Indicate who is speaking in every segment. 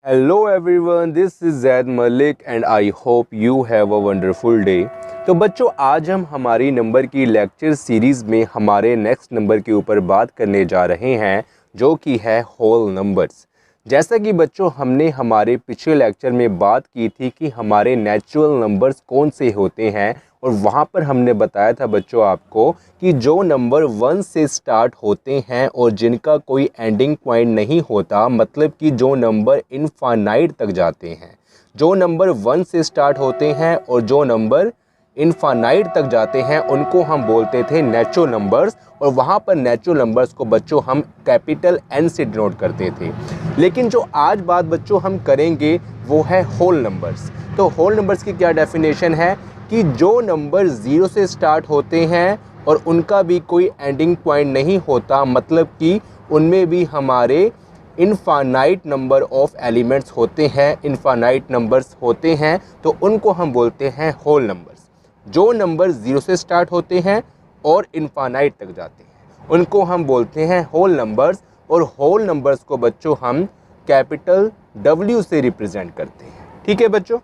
Speaker 1: Hello everyone, this is Zaid Malik and I hope you have a wonderful day। तो बच्चों आज हम हमारी नंबर की लेक्चर सीरीज़ में हमारे नेक्स्ट नंबर के ऊपर बात करने जा रहे हैं जो कि है होल नंबर्स। जैसा कि बच्चों हमने हमारे पिछले लेक्चर में बात की थी कि हमारे नेचुरल नंबर्स कौन से होते हैं और वहाँ पर हमने बताया था बच्चों आपको कि जो नंबर 1 से स्टार्ट होते हैं और जिनका कोई एंडिंग पॉइंट नहीं होता, मतलब कि जो नंबर इनफाइनाइट तक जाते हैं, जो नंबर 1 से स्टार्ट होते हैं और जो नंबर इनफाइनाइट तक जाते हैं उनको हम बोलते थे नेचुरल नंबर्स। और वहाँ पर नेचुरल नंबर्स को बच्चों हम कैपिटल एन से डिनोट करते थे। लेकिन जो आज बात बच्चों हम करेंगे वो है होल नंबर्स। तो होल नंबर्स की क्या डेफिनेशन है कि जो नंबर 0 से स्टार्ट होते हैं और उनका भी कोई एंडिंग पॉइंट नहीं होता, मतलब कि उनमें भी हमारे इनफाइनाइट नंबर ऑफ एलिमेंट्स होते हैं, इनफाइनाइट नंबर्स होते हैं, तो उनको हम बोलते हैं होल नंबर्स। जो नंबर 0 से स्टार्ट होते हैं और इनफाइनाइट तक जाते हैं उनको हम बोलते हैं होल नंबर्स। और होल नंबर्स को बच्चों हम कैपिटल W से रिप्रेजेंट करते हैं। ठीक है बच्चों,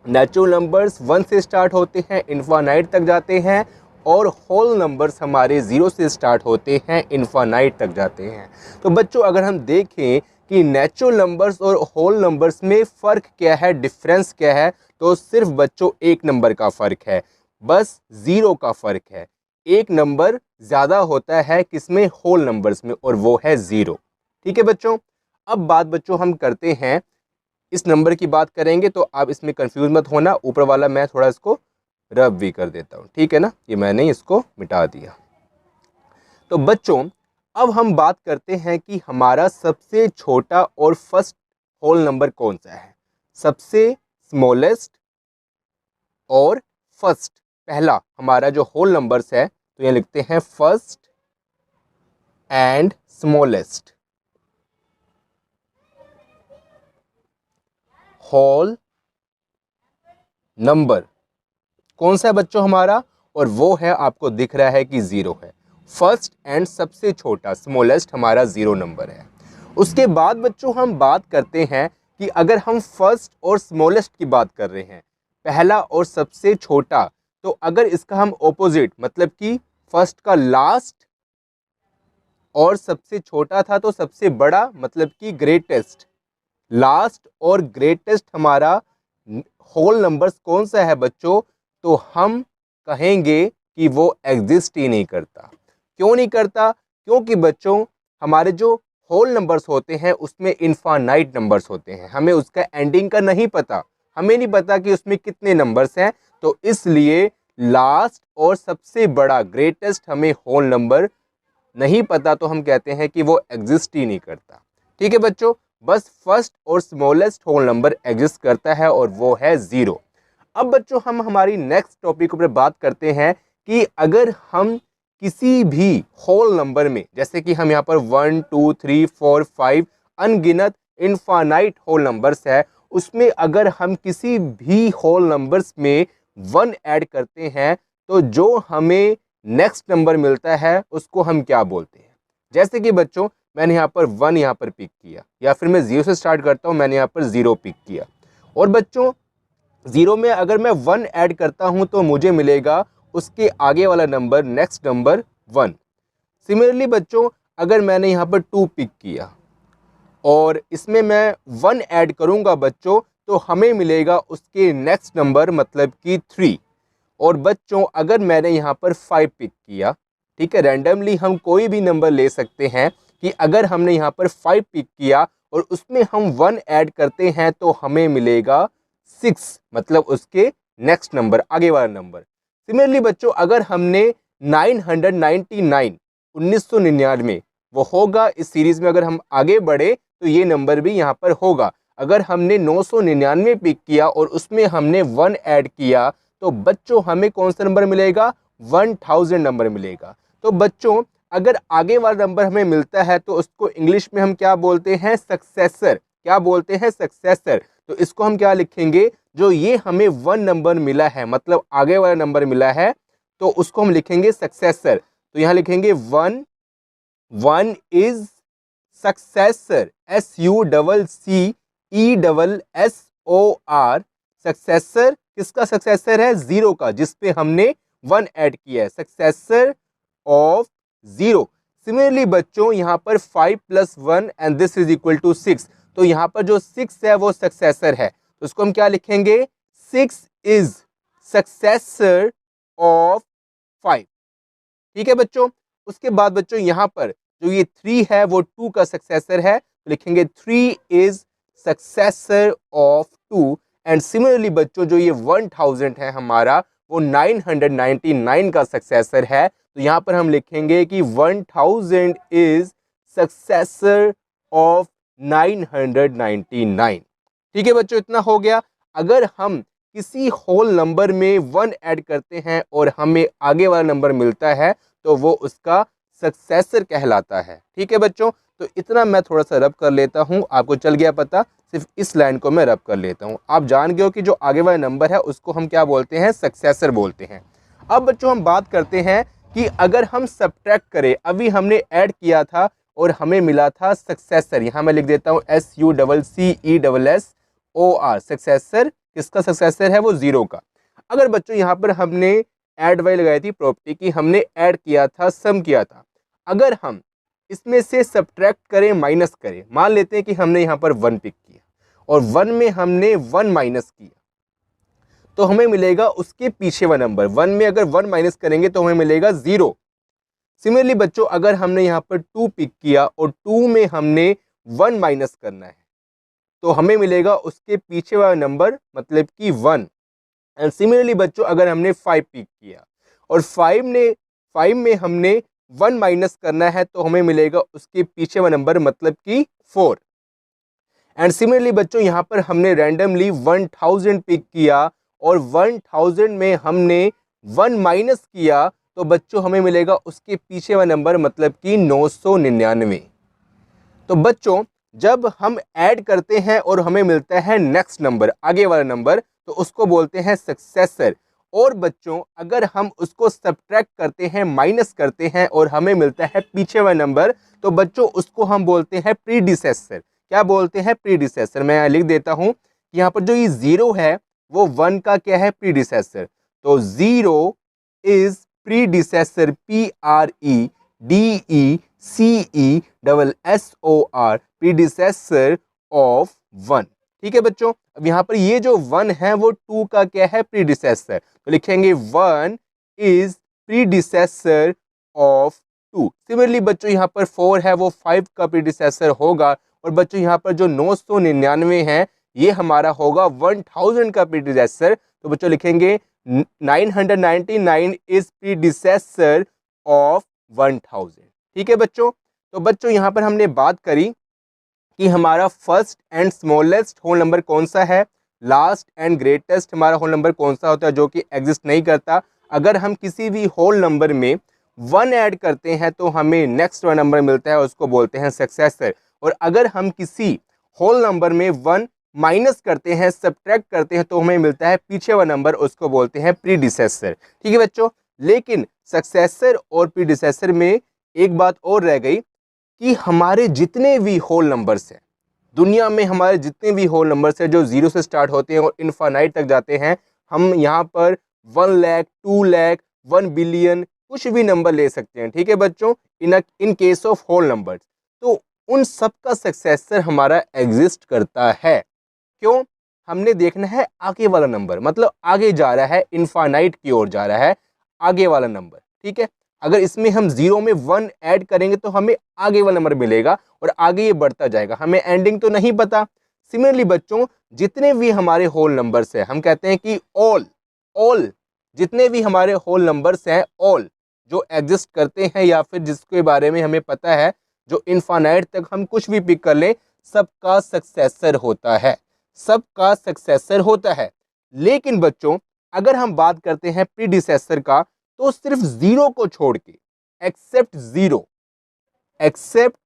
Speaker 1: नेचुरल नंबर्स 1 से स्टार्ट होते हैं, इनफाइनाइट तक जाते हैं, और होल नंबर्स हमारे 0 से स्टार्ट होते हैं, इनफाइनाइट तक जाते हैं। तो बच्चों अगर हम देखें कि नेचुरल नंबर्स और होल नंबर्स में फ़र्क क्या है, डिफरेंस क्या है, तो सिर्फ बच्चों एक नंबर का फ़र्क है, बस 0 का फ़र्क है। एक नंबर ज़्यादा होता है किसमें, होल नंबर्स में, और वो है 0। ठीक है बच्चों, अब बात बच्चों हम करते हैं इस नंबर की बात करेंगे, तो आप इसमें कंफ्यूज मत होना। ऊपर वाला मैं थोड़ा इसको रब भी कर देता हूँ, ठीक है ना, ये मैंने इसको मिटा दिया। तो बच्चों अब हम बात करते हैं कि हमारा सबसे छोटा और फर्स्ट होल नंबर कौन सा है। सबसे स्मॉलेस्ट और फर्स्ट, पहला हमारा जो होल नंबर्स है, तो ये लिखते हैं first and smallest whole number कौन सा है बच्चों हमारा, और वो है, आपको दिख रहा है कि 0 है। फर्स्ट एंड सबसे छोटा स्मॉलेस्ट हमारा 0 नंबर है। उसके बाद बच्चों हम बात करते हैं कि अगर हम फर्स्ट और स्मॉलेस्ट की बात कर रहे हैं, पहला और सबसे छोटा, तो अगर इसका हम ऑपोजिट, मतलब कि फर्स्ट का लास्ट और सबसे छोटा था तो सबसे बड़ा, मतलब कि ग्रेटेस्ट, लास्ट और ग्रेटेस्ट हमारा होल नंबर्स कौन सा है बच्चों, तो हम कहेंगे कि वो एग्जिस्ट ही नहीं करता। क्यों नहीं करता, क्योंकि बच्चों हमारे जो होल नंबर्स होते हैं उसमें इनफाइनाइट नंबर्स होते हैं, हमें उसका एंडिंग का नहीं पता, हमें नहीं पता कि उसमें कितने नंबर्स हैं, तो इसलिए लास्ट और सबसे बड़ा ग्रेटेस्ट हमें होल नंबर नहीं पता, तो हम कहते हैं कि वो एग्जिस्ट ही नहीं करता। ठीक है बच्चों, बस फर्स्ट और स्मॉलेस्ट होल नंबर एग्जिस्ट करता है और वो है 0। अब बच्चों हम हमारी नेक्स्ट टॉपिक पर बात करते हैं कि अगर हम किसी भी होल नंबर में, जैसे कि हम यहाँ पर 1 2 3 4 5 अनगिनत इनफाइनाइट होल नंबर्स है, उसमें अगर हम किसी भी होल नंबर्स में 1 ऐड करते हैं तो जो हमें नेक्स्ट नंबर मिलता है उसको हम क्या बोलते हैं। जैसे कि बच्चों मैंने यहाँ पर 1 यहाँ पर पिक किया, या फिर मैं 0 से स्टार्ट करता हूँ, मैंने यहाँ पर 0 पिक किया, और बच्चों 0 में अगर मैं 1 ऐड करता हूँ तो मुझे मिलेगा उसके आगे वाला नंबर, नेक्स्ट नंबर 1। सिमिलरली बच्चों अगर मैंने यहाँ पर 2 पिक किया और इसमें मैं 1 ऐड करूँगा बच्चों, तो हमें मिलेगा उसके नेक्स्ट नंबर, मतलब कि 3। और बच्चों अगर मैंने यहाँ पर 5 पिक किया, ठीक है, रैंडमली हम कोई भी नंबर ले सकते हैं, कि अगर हमने यहाँ पर 5 पिक किया और उसमें हम 1 ऐड करते हैं तो हमें मिलेगा 6, मतलब उसके नेक्स्ट नंबर, आगे वाला नंबर। सिमिलरली बच्चों अगर हमने 999 1999 वो होगा, इस सीरीज में अगर हम आगे बढ़े तो ये नंबर भी यहाँ पर होगा। अगर हमने 999 पिक किया और उसमें हमने 1 ऐड किया तो बच्चों हमें कौन सा नंबर मिलेगा, 1000 नंबर मिलेगा। तो बच्चों अगर आगे वाला नंबर हमें मिलता है तो उसको इंग्लिश में हम क्या बोलते हैं, सक्सेसर। क्या बोलते हैं, सक्सेसर। तो इसको हम क्या लिखेंगे, जो ये हमें 1 नंबर मिला है, मतलब आगे वाला नंबर मिला है, तो उसको हम लिखेंगे सक्सेसर। तो यहाँ लिखेंगे 1 is successor, SUCCESSOR। ESSOR, successor किसका सक्सेसर है? जीरो का, जिसपे हमने 1 ऐड किया है, सक्सेसर ऑफ जीरो। सिमिलरली बच्चों यहाँ पर 5 + 1 and this is equal to 6, तो यहाँ पर जो 6 है वो सक्सेसर है, तो उसको हम क्या लिखेंगे? 6 इज सक्सेसर ऑफ 5। ठीक है बच्चों। उसके बाद बच्चों यहाँ पर जो ये 3 है वो 2 का सक्सेसर है, तो लिखेंगे 3 is successor of 2। And similarly बच्चों जो ये 1000 है हमारा, वो 999 का सक्सेसर है, तो यहाँ पर हम लिखेंगे कि 1000 इज सक्सेसर ऑफ 999। ठीक है बच्चों, इतना हो गया। अगर हम किसी होल नंबर में 1 ऐड करते हैं और हमें आगे वाला नंबर मिलता है तो वो उसका सक्सेसर कहलाता है। ठीक है बच्चों, तो इतना मैं थोड़ा सा रब कर लेता हूँ, आपको चल गया पता, सिर्फ इस लाइन को मैं रब कर लेता हूँ। आप जान गए हो कि जो आगे वाला नंबर है उसको हम क्या बोलते हैं? सक्सेसर बोलते हैं। अब बच्चों हम बात करते हैं कि अगर हम सब्ट्रैक्ट करें, अभी हमने ऐड किया था और हमें मिला था सक्सेसर, यहाँ मैं लिख देता हूँ SUCCESSOR, सक्सेसर किसका सक्सेसर है? वो जीरो का। अगर बच्चों यहाँ पर हमने ऐड वाई लगाई थी प्रॉपर्टी की, हमने ऐड किया था, सम किया था, अगर हम इसमें से सब्ट्रैक्ट करें, माइनस करें, मान लेते हैं कि हमने यहाँ पर 1 पिक किया और 1 में हमने 1 माइनस किया, तो हमें मिलेगा उसके पीछे वाला नंबर। 1 में अगर 1 माइनस करेंगे तो हमें मिलेगा 0। सिमिलरली बच्चों अगर हमने यहाँ पर 2 पिक किया और 2 में हमने 1 माइनस करना है तो हमें मिलेगा उसके पीछे वाला नंबर, मतलब कि 1। एंड सिमिलरली बच्चों अगर हमने 5 पिक किया और 5 में हमने 1 माइनस करना है तो हमें मिलेगा उसके पीछे वाला नंबर, मतलब कि 4। एंड सिमिलरली बच्चों यहाँ पर हमने रैंडमली 1000 पिक किया और 1000 में हमने 1 माइनस किया तो बच्चों हमें मिलेगा उसके पीछे वाला नंबर, मतलब कि 999। तो बच्चों जब हम ऐड करते हैं और हमें मिलता है नेक्स्ट नंबर, आगे वाला नंबर, तो उसको बोलते हैं सक्सेसर। और बच्चों अगर हम उसको सब्ट्रैक्ट करते हैं, माइनस करते हैं और हमें मिलता है पीछे वाला नंबर, तो बच्चों उसको हम बोलते हैं प्रीडिसेसर। क्या बोलते हैं? प्रीडिसेसर। मैं यहाँ लिख देता हूँ कि यहाँ पर जो ये 0 है वो 1 का क्या है? प्रीडिसेसर। तो 0 is predecessor, PREDECESSOR, predecessor of 1। ठीक है बच्चों, अब यहाँ पर ये जो 1 है वो 2 का क्या है? प्रीडिसेसर, तो लिखेंगे 1 इज प्रीडिसेसर ऑफ 2। सिमिलरली बच्चों यहाँ पर 4 है वो 5 का प्रीडिसेसर होगा, और बच्चों यहाँ पर जो 999 है ये हमारा होगा 1000 का प्रीडिसेसर, तो बच्चों लिखेंगे 999 इज प्रीडिसेसर ऑफ 1000। ठीक है बच्चों, तो बच्चों यहाँ पर हमने बात करी कि हमारा first and smallest whole number कौन सा है, लास्ट एंड ग्रेटेस्ट हमारा होल नंबर कौन सा होता है जो कि एग्जिस्ट नहीं करता। अगर हम किसी भी होल नंबर में 1 ऐड करते हैं तो हमें नेक्स्ट वाला नंबर मिलता है, उसको बोलते हैं सक्सेसर। और अगर हम किसी होल नंबर में 1 माइनस करते हैं, सब्ट्रैक्ट करते हैं, तो हमें मिलता है पीछे वाला नंबर, उसको बोलते हैं प्रीडिसेसर। ठीक है बच्चों, लेकिन सक्सेसर और प्रीडिसेसर में एक बात और रह गई कि हमारे जितने भी होल नंबर्स हैं दुनिया में, हमारे जितने भी होल नंबर्स हैं जो 0 से स्टार्ट होते हैं और इनफाइनाइट तक जाते हैं, हम यहाँ पर 1 लाख, 2 लाख, 1 बिलियन कुछ भी नंबर ले सकते हैं। ठीक है बच्चों, in case of whole numbers, तो उन सब का सक्सेसर हमारा एग्जिस्ट करता है। क्यों? हमने देखना है आगे वाला नंबर, मतलब आगे जा रहा है, इनफाइनाइट की ओर जा रहा है आगे वाला नंबर। ठीक है, अगर इसमें हम 0 में 1 ऐड करेंगे तो हमें आगे वाला नंबर मिलेगा और आगे ये बढ़ता जाएगा, हमें एंडिंग तो नहीं पता। सिमिलरली बच्चों जितने भी हमारे होल नंबर्स हैं, हम कहते हैं कि ऑल जितने भी हमारे होल नंबर्स हैं, ऑल जो एग्जिस्ट करते हैं या फिर जिसके बारे में हमें पता है, जो इनफाइनाइट तक हम कुछ भी पिक कर लें, सबका सक्सेसर होता है, सबका सक्सेसर होता है। लेकिन बच्चों अगर हम बात करते हैं प्रीडिसेसर का, तो सिर्फ 0 को छोड़ के, एक्सेप्ट 0, एक्सेप्ट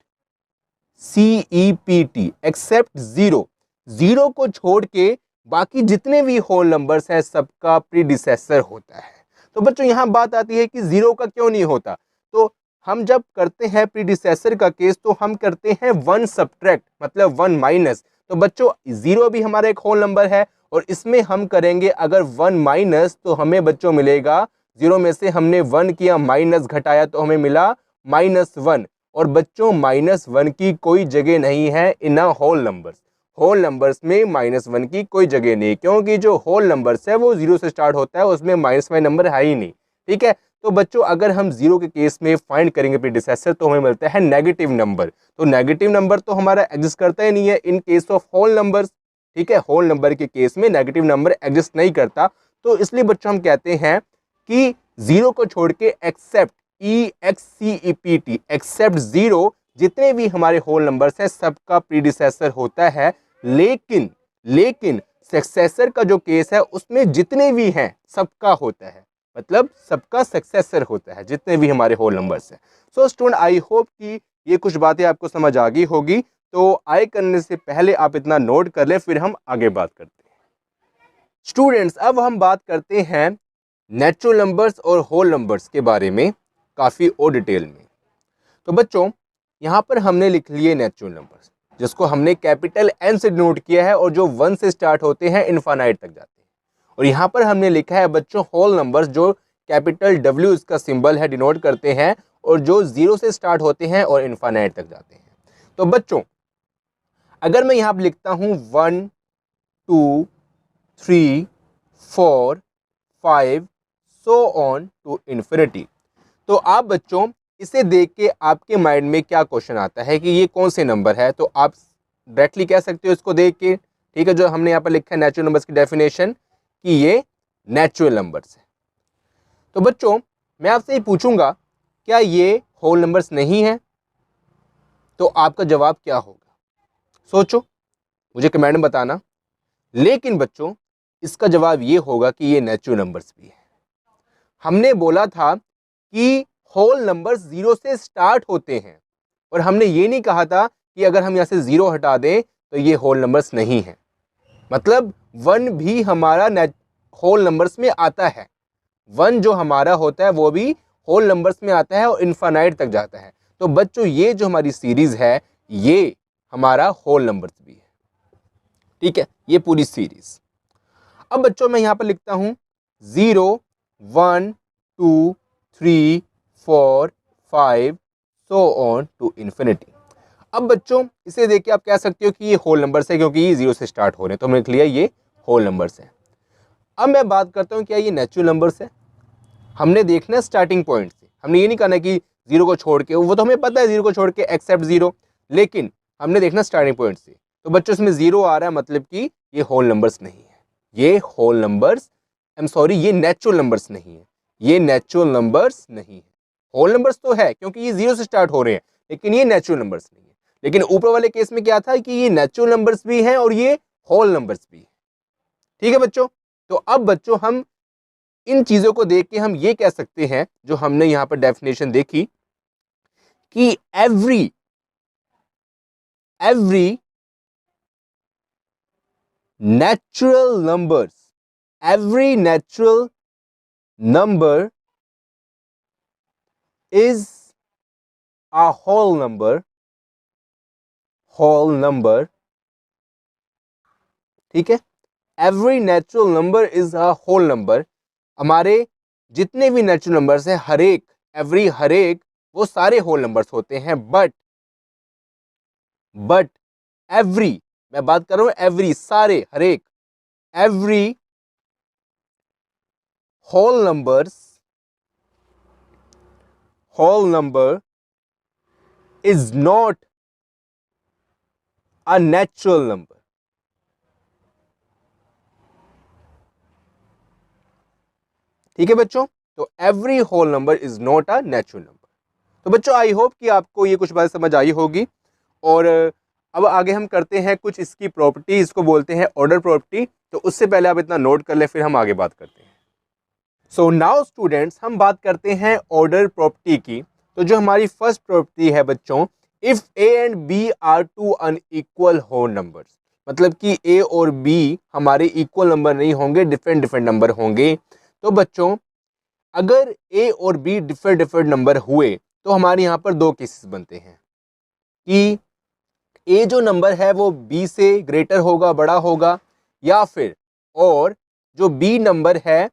Speaker 1: CEPT, एक्सेप्ट 0 को छोड़ के बाकी जितने भी होल नंबर्स हैं सबका प्रीडिसेसर होता है। तो बच्चों यहाँ बात आती है कि 0 का क्यों नहीं होता, तो हम जब करते हैं प्रीडिसेसर का केस तो हम करते हैं 1 सब्ट्रैक्ट, मतलब 1 माइनस, तो बच्चों 0 भी हमारा एक होल नंबर है और इसमें हम करेंगे अगर 1 माइनस तो हमें बच्चों मिलेगा 0 में से हमने 1 किया माइनस घटाया तो हमें मिला -1। और बच्चों -1 की कोई जगह नहीं है in a whole numbers. Whole numbers में -1 की कोई जगह नहीं, क्योंकि जो होल नंबर्स है वो 0 से स्टार्ट होता है, उसमें -1 नंबर है ही नहीं। ठीक है, तो बच्चों अगर हम 0 के केस में फाइंड करेंगे प्रीडिसेसर तो हमें मिलता है नेगेटिव नंबर। तो नेगेटिव नंबर तो हमारा एग्जिस्ट करता ही नहीं है in case of whole numbers. ठीक है, होल नंबर के केस में नेगेटिव नंबर एग्जिस्ट नहीं करता। तो इसलिए बच्चों हम कहते हैं कि 0 को छोड़ के एक्सेप्ट EXCEPT एक्सेप्ट 0 जितने भी हमारे होल नंबर्स हैं सबका प्रीडिसेसर होता है। लेकिन सक्सेसर का जो केस है उसमें जितने भी हैं सबका होता है, मतलब सबका सक्सेसर होता है जितने भी हमारे होल नंबर्स हैं। सो स्टूडेंट आई होप कि ये कुछ बातें आपको समझ आ गई होगी। तो आई करने से पहले आप इतना नोट कर लें, फिर हम आगे बात करते हैं। स्टूडेंट्स अब हम बात करते हैं नेचुरल नंबर्स और होल नंबर्स के बारे में काफ़ी और डिटेल में। तो बच्चों यहाँ पर हमने लिख लिए नेचुरल नंबर्स जिसको हमने कैपिटल N से डिनोट किया है और जो 1 से स्टार्ट होते हैं इनफाइनाइट तक जाते हैं। और यहाँ पर हमने लिखा है बच्चों होल नंबर्स जो कैपिटल W इसका सिंबल है डिनोट करते हैं और जो 0 से स्टार्ट होते हैं और इनफाइनाइट तक जाते हैं। तो बच्चों अगर मैं यहाँ पर लिखता हूँ 1 2 3 4 5 सो ऑन टू इन्फिनिटी, तो आप बच्चों इसे देख के आपके माइंड में क्या क्वेश्चन आता है कि ये कौन से नंबर है, तो आप डायरेक्टली कह सकते हो इसको देख के। ठीक है, जो हमने यहाँ पर लिखा है नेचुरल नंबर्स की डेफिनेशन कि ये नेचुरल नंबर्स है। तो बच्चों मैं आपसे ये पूछूंगा क्या ये होल नंबर्स नहीं है, तो आपका जवाब क्या होगा? सोचो, मुझे कमेंट में बताना। लेकिन बच्चों इसका जवाब ये होगा कि ये नेचुरल नंबर्स भी है। हमने बोला था कि होल नंबर्स 0 से स्टार्ट होते हैं और हमने ये नहीं कहा था कि अगर हम यहाँ से 0 हटा दें तो ये होल नंबर्स नहीं है। मतलब 1 भी हमारा होल नंबर्स में आता है। 1 जो हमारा होता है वो भी होल नंबर्स में आता है और इनफाइनाइट तक जाता है। तो बच्चों ये जो हमारी सीरीज है ये हमारा होल नंबर्स भी है। ठीक है, ये पूरी सीरीज। अब बच्चों मैं यहाँ पर लिखता हूँ 0 1 2 3 4 5 सो ऑन टू इन्फिनिटी। अब बच्चों इसे देख के आप कह सकते हो कि ये होल नंबर्स है क्योंकि ये 0 से स्टार्ट हो रहे हैं, तो हमने लिख लिया ये होल नंबर्स है। अब मैं बात करता हूँ क्या ये नेचुरल नंबर्स है। हमने देखना है स्टार्टिंग पॉइंट से, हमने ये नहीं कहना कि 0 को छोड़ के, वो तो हमें पता है 0 को छोड़ के एक्सेप्ट 0, लेकिन हमने देखना स्टार्टिंग पॉइंट से। तो बच्चों इसमें 0 आ रहा है मतलब कि ये होल नंबर्स नहीं है, ये होल नंबर्स ये नेचुरल नंबर्स नहीं है, ये नेचुरल नंबर्स नहीं है। होल नंबर्स तो है क्योंकि ये 0 से स्टार्ट हो रहे हैं, लेकिन ये नेचुरल नंबर्स नहीं है। लेकिन ऊपर वाले केस में क्या था कि ये नेचुरल नंबर्स भी हैं और ये होल नंबर्स भी हैं। ठीक है बच्चों, तो अब बच्चों हम इन चीजों को देख के हम ये कह सकते हैं जो हमने यहां पर डेफिनेशन देखी कि every natural numbers, every natural number is a whole number, ठीक है। every natural number is a whole number, हमारे जितने भी नेचुरल नंबर्स हैं हर एक वो सारे होल नंबर्स होते हैं। बट एवरी, मैं बात कर रहा हूं एवरी, सारे, हर एक, every whole number is not a natural number. ठीक है बच्चों, तो every whole number is not a natural number. तो बच्चों आई होप कि आपको ये कुछ बात समझ आई होगी। और अब आगे हम करते हैं कुछ इसकी प्रॉपर्टी, इसको बोलते हैं ऑर्डर प्रॉपर्टी। तो उससे पहले आप इतना नोट कर लें, फिर हम आगे बात करते हैं। सो नाउ स्टूडेंट्स हम बात करते हैं ऑर्डर प्रॉपर्टी की। तो जो हमारी फर्स्ट प्रॉपर्टी है बच्चों, if A and B are two unequal whole numbers, मतलब कि ए और बी हमारे इक्वल नंबर नहीं होंगे, डिफरेंट नंबर होंगे। तो बच्चों अगर ए और बी डिफरेंट नंबर हुए तो हमारे यहाँ पर दो केसेस बनते हैं कि ए जो नंबर है वो बी से ग्रेटर होगा, बड़ा होगा, या फिर और जो बी नंबर है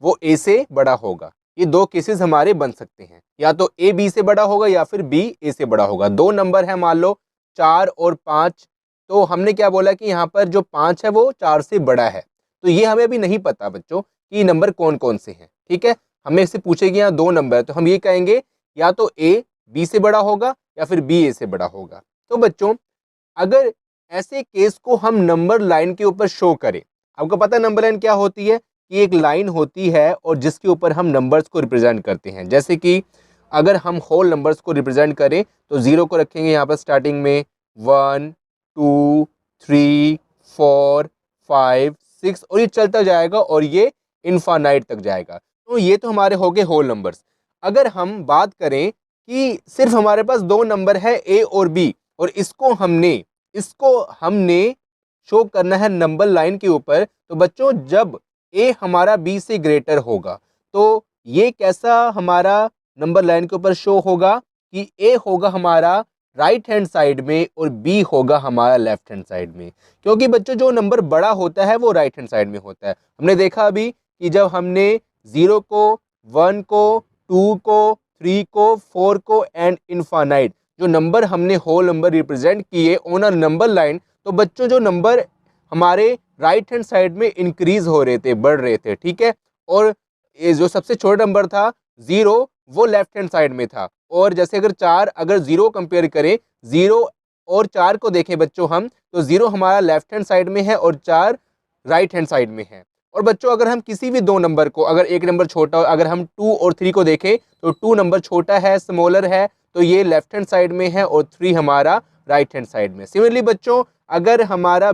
Speaker 1: वो ए से बड़ा होगा। ये दो केसेस हमारे बन सकते हैं, या तो ए बी से बड़ा होगा या फिर बी ए से बड़ा होगा। दो नंबर है, मान लो 4 और 5, तो हमने क्या बोला कि यहाँ पर जो 5 है वो 4 से बड़ा है। तो ये हमें अभी नहीं पता बच्चों कि ये नंबर कौन कौन से हैं, ठीक है। हमें इससे पूछेगी यहाँ दो नंबर है, तो हम ये कहेंगे या तो ए बी से बड़ा होगा या फिर बी ए से बड़ा होगा। तो बच्चों अगर ऐसे केस को हम नंबर लाइन के ऊपर शो करें, आपको पता है नंबर लाइन क्या होती है कि एक लाइन होती है और जिसके ऊपर हम नंबर्स को रिप्रेजेंट करते हैं। जैसे कि अगर हम होल नंबर्स को रिप्रेजेंट करें तो 0 को रखेंगे यहाँ पर स्टार्टिंग में 1 2 3 4 5 6 और ये चलता जाएगा और ये इनफाइनाइट तक जाएगा। तो ये तो हमारे हो गए होल नंबर्स। अगर हम बात करें कि सिर्फ हमारे पास दो नंबर है ए और बी, और इसको हमने शो करना है नंबर लाइन के ऊपर, तो बच्चों जब ए हमारा बी से ग्रेटर होगा तो ये कैसा हमारा नंबर लाइन के ऊपर शो होगा कि ए होगा हमारा राइट हैंड साइड में और बी होगा हमारा लेफ्ट हैंड साइड में। क्योंकि बच्चों जो नंबर बड़ा होता है वो राइट हैंड साइड में होता है। हमने देखा अभी कि जब हमने 0 को, 1 को, 2 को, 3 को, 4 को एंड इनफाइनाइट जो नंबर हमने होल नंबर रिप्रेजेंट किए ऑन अ नंबर लाइन, तो बच्चों जो नंबर हमारे राइट हैंड साइड में इंक्रीज हो रहे थे, बढ़ रहे थे, ठीक है। और ये जो सबसे छोटा नंबर था 0 वो लेफ्ट हैंड साइड में था। और जैसे अगर 4 अगर 0 कंपेयर करें, 0 और 4 को देखें बच्चों हम, तो 0 हमारा लेफ्ट हैंड साइड में है और 4 राइट हैंड साइड में है। और बच्चों अगर हम किसी भी दो नंबर को, अगर एक नंबर छोटा, अगर हम 2 और 3 को देखें तो 2 नंबर छोटा है, स्मॉलर है, तो ये लेफ्ट हैंड साइड में है और 3 हमारा राइट हैंड साइड में। सिमिलरली बच्चों अगर हमारा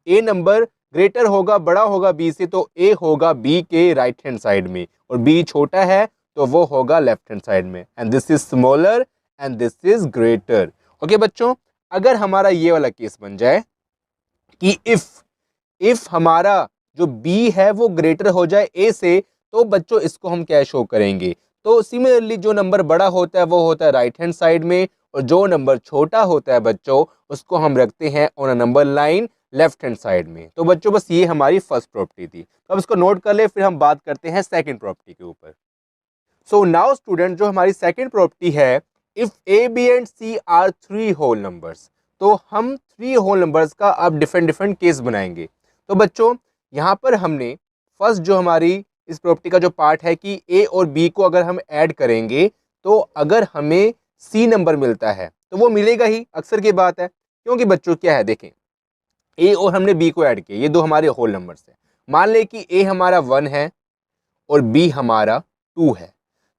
Speaker 1: ए नंबर ग्रेटर होगा, बड़ा होगा बी से, तो ए होगा बी के राइट हैंड साइड में और बी छोटा है तो वो होगा लेफ्ट हैंड साइड में। And this is smaller and this is greater. Okay बच्चों, अगर हमारा ये वाला केस बन जाए कि इफ हमारा जो बी है वो ग्रेटर हो जाए ए से, तो बच्चों इसको हम क्या शो करेंगे? तो सिमिलरली जो नंबर बड़ा होता है वो होता है राइट हैंड साइड में, और जो नंबर छोटा होता है बच्चों उसको हम रखते हैं on a number line left hand side में। तो बच्चों बस ये हमारी फर्स्ट प्रॉपर्टी थी। तो अब इसको नोट कर ले, फिर हम बात करते हैं सेकंड प्रॉपर्टी के ऊपर। सो नाउ स्टूडेंट, जो हमारी सेकंड प्रॉपर्टी है, if A B and C are 3 whole numbers, तो हम 3 होल नंबर्स का अब डिफरेंट डिफरेंट केस बनाएंगे। तो बच्चों यहाँ पर हमने फर्स्ट जो हमारी इस प्रॉपर्टी का जो पार्ट है कि ए और बी को अगर हम ऐड करेंगे तो अगर हमें सी नंबर मिलता है तो वो मिलेगा ही, अक्सर की बात है। क्योंकि बच्चों क्या है, देखें ए और हमने बी को ऐड किया, ये दो हमारे होल नंबर्स हैं। मान लें कि ए हमारा 1 है और बी हमारा 2 है,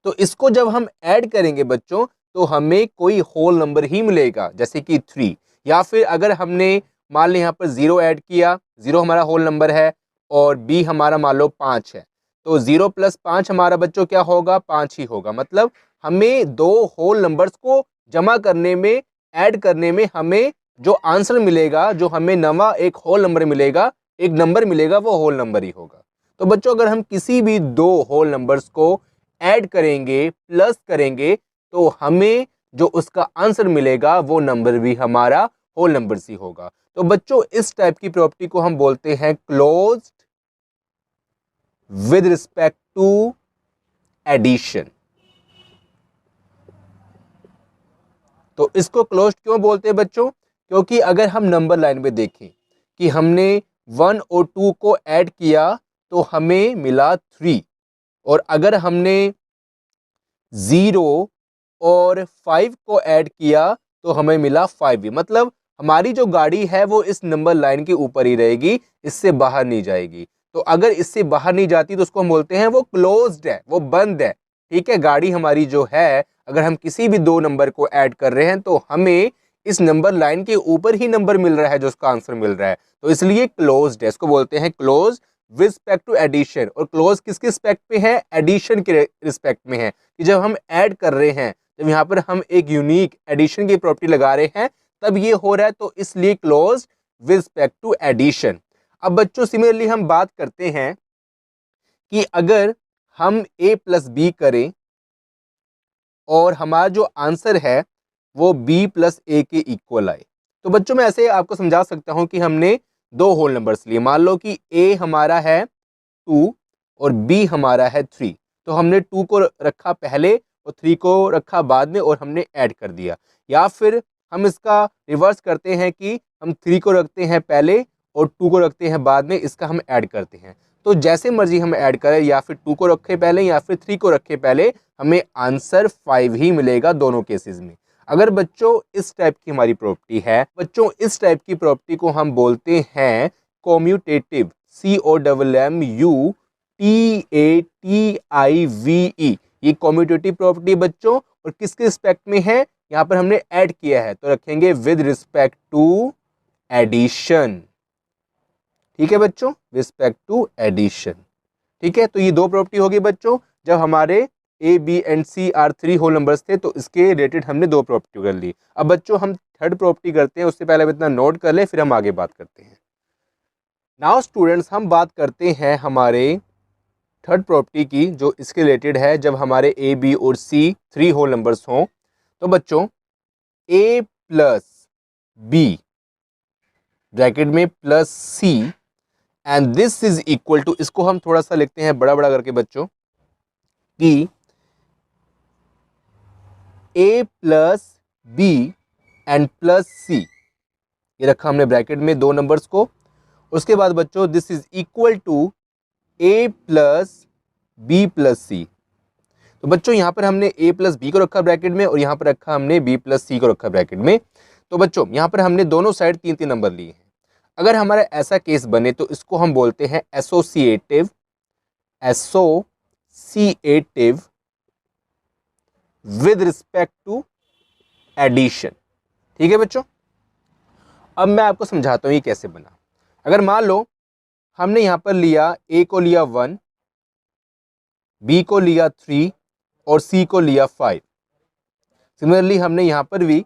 Speaker 1: तो इसको जब हम ऐड करेंगे बच्चों तो हमें कोई होल नंबर ही मिलेगा, जैसे कि 3। या फिर अगर हमने मान लें यहाँ पर 0 ऐड किया, 0 हमारा होल नंबर है और बी हमारा मान लो 5 है, तो 0 + 5 हमारा बच्चों क्या होगा? 5 ही होगा। मतलब हमें दो होल नंबर्स को जमा करने में, ऐड करने में हमें जो आंसर मिलेगा, जो हमें नवा एक होल नंबर मिलेगा, एक नंबर मिलेगा, वो होल नंबर ही होगा। तो बच्चों अगर हम किसी भी दो होल नंबर्स को ऐड करेंगे, प्लस करेंगे, तो हमें जो उसका आंसर मिलेगा वो नंबर भी हमारा होल नंबर ही होगा। तो बच्चों इस टाइप की प्रॉपर्टी को हम बोलते हैं closed with respect to addition. तो इसको क्लोज्ड क्यों बोलते हैं बच्चों? क्योंकि अगर हम नंबर लाइन में देखें कि हमने 1 और 2 को ऐड किया तो हमें मिला 3, और अगर हमने 0 और 5 को ऐड किया तो हमें मिला 5 ही। मतलब हमारी जो गाड़ी है वो इस नंबर लाइन के ऊपर ही रहेगी, इससे बाहर नहीं जाएगी। तो अगर इससे बाहर नहीं जाती तो उसको हम बोलते हैं वो क्लोज्ड है, वो बंद है, ठीक है। गाड़ी हमारी जो है, अगर हम किसी भी दो नंबर को ऐड कर रहे हैं तो हमें इस नंबर लाइन के ऊपर ही नंबर मिल रहा है जो उसका आंसर मिल रहा है, तो इसलिए क्लोज्ड है। इसको बोलते हैं close with respect to addition. और क्लोज किसके रिस्पेक्ट में है? एडिशन के रिस्पेक्ट में है, कि जब हम ऐड कर रहे हैं, जब यहाँ पर हम एक यूनिक एडिशन की प्रॉपर्टी लगा रहे हैं तब ये हो रहा है, तो इसलिए close with respect to addition. अब बच्चों सिमिलरली हम बात करते हैं कि अगर हम a + b करें और हमारा जो आंसर है वो b + a के इक्वल आए, तो बच्चों मैं ऐसे आपको समझा सकता हूं कि हमने दो होल नंबर्स लिए। मान लो कि ए हमारा है 2 और बी हमारा है 3, तो हमने 2 को रखा पहले और 3 को रखा बाद में और हमने ऐड कर दिया। या फिर हम इसका रिवर्स करते हैं कि हम 3 को रखते हैं पहले और 2 को रखते हैं बाद में, इसका हम ऐड करते हैं। तो जैसे मर्जी हम ऐड करें, या फिर 2 को रखे पहले या फिर 3 को रखे पहले, हमें आंसर 5 ही मिलेगा दोनों केसेस में। अगर बच्चों इस टाइप की हमारी प्रॉपर्टी है, बच्चों इस टाइप की प्रॉपर्टी को हम बोलते हैं कॉम्यूटेटिव, COMMUTATIVE। ये कॉम्यूटेटिव प्रॉपर्टी बच्चों, और किसके रिस्पेक्ट में है, यहाँ पर हमने ऐड किया है तो रखेंगे विद रिस्पेक्ट टू एडिशन। ठीक है बच्चों, रिस्पेक्ट टू एडिशन। ठीक है, तो ये दो प्रॉपर्टी होगी बच्चों। जब हमारे A B and C are 3 whole numbers थे तो इसके रिलेटेड हमने दो प्रॉपर्टी कर ली। अब बच्चों हम थर्ड प्रॉपर्टी करते हैं, उससे पहले अब इतना नोट कर लें, फिर हम आगे बात करते हैं। नाउ स्टूडेंट्स, हम बात करते हैं हमारे थर्ड प्रॉपर्टी की, जो इसके रिलेटेड है। जब हमारे ए बी और सी 3 होल नंबर्स हों तो बच्चों ए प्लस बी ब्रैकेट में plus C and this is equal to, इसको हम थोड़ा सा लिखते हैं बड़ा बड़ा करके बच्चों, कि ए प्लस बी एंड प्लस सी, ये रखा हमने ब्रैकेट में दो नंबर्स को। उसके बाद बच्चों this is equal to A plus B plus C. तो बच्चों यहाँ पर हमने ए प्लस बी को रखा ब्रैकेट में और यहाँ पर रखा हमने बी प्लस सी को रखा ब्रैकेट में। तो बच्चों यहाँ पर हमने दोनों साइड 3-3 नंबर लिए हैं। अगर हमारा ऐसा केस बने तो इसको हम बोलते हैं associative with respect to addition. ठीक है बच्चों, अब मैं आपको समझाता हूँ ये कैसे बना। अगर मान लो हमने यहाँ पर लिया ए को लिया 1, बी को लिया 3 और सी को लिया 5। सिमिलरली हमने यहाँ पर भी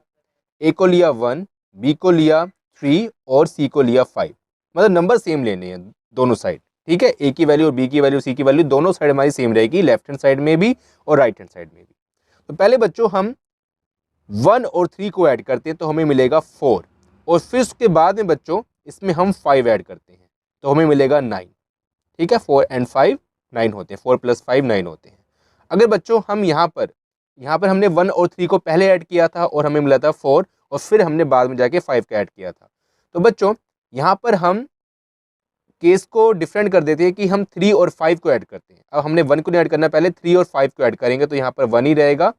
Speaker 1: ए को लिया 1, बी को लिया 3 और सी को लिया 5। मतलब नंबर सेम लेने हैं दोनों साइड। ठीक है, ए की वैल्यू और बी की वैल्यू, सी की वैल्यू दोनों साइड हमारी सेम रहेगी, लेफ्ट हैंड साइड में भी और राइट हैंड साइड में भी। तो पहले बच्चों हम 1 और 3 को ऐड करते हैं तो हमें मिलेगा 4, और फिर उसके बाद में बच्चों इसमें हम 5 ऐड करते हैं तो हमें मिलेगा 9। ठीक है, 4 एंड 5 9 होते हैं, 4 + 5 9 होते हैं। अगर बच्चों हम यहाँ पर हमने 1 और 3 को पहले ऐड किया था और हमें मिला था 4, और फिर हमने बाद में जाके 5 का ऐड किया था। तो बच्चों यहाँ पर हम केस को डिफरेंट कर देते हैं कि हम 3 और 5 को ऐड करते हैं। अब हमने 1 को नहीं ऐड करना, पहले 3 और 5 को ऐड करेंगे तो यहाँ पर 1 ही रहेगा।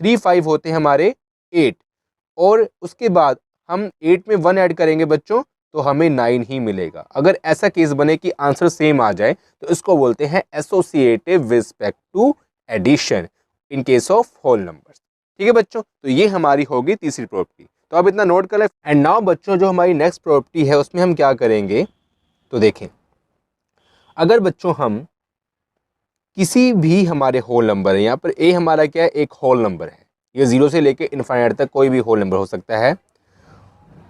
Speaker 1: 3 5 होते हैं हमारे 8, और उसके बाद हम 8 में 1 ऐड करेंगे बच्चों तो हमें 9 ही मिलेगा। अगर ऐसा केस बने कि आंसर सेम आ जाए तो इसको बोलते हैं associative with respect to addition in case of whole numbers. ठीक है बच्चों, तो ये हमारी होगी तीसरी प्रॉपर्टी। तो अब इतना नोट कर लें। एंड नाउ बच्चों जो हमारी नेक्स्ट प्रॉपर्टी है उसमें हम क्या करेंगे, तो देखें, अगर बच्चों हम किसी भी हमारे होल नंबर है, यहाँ पर ए हमारा क्या है, एक होल नंबर है, ये 0 से लेके इनफाइनाइट तक कोई भी होल नंबर हो सकता है,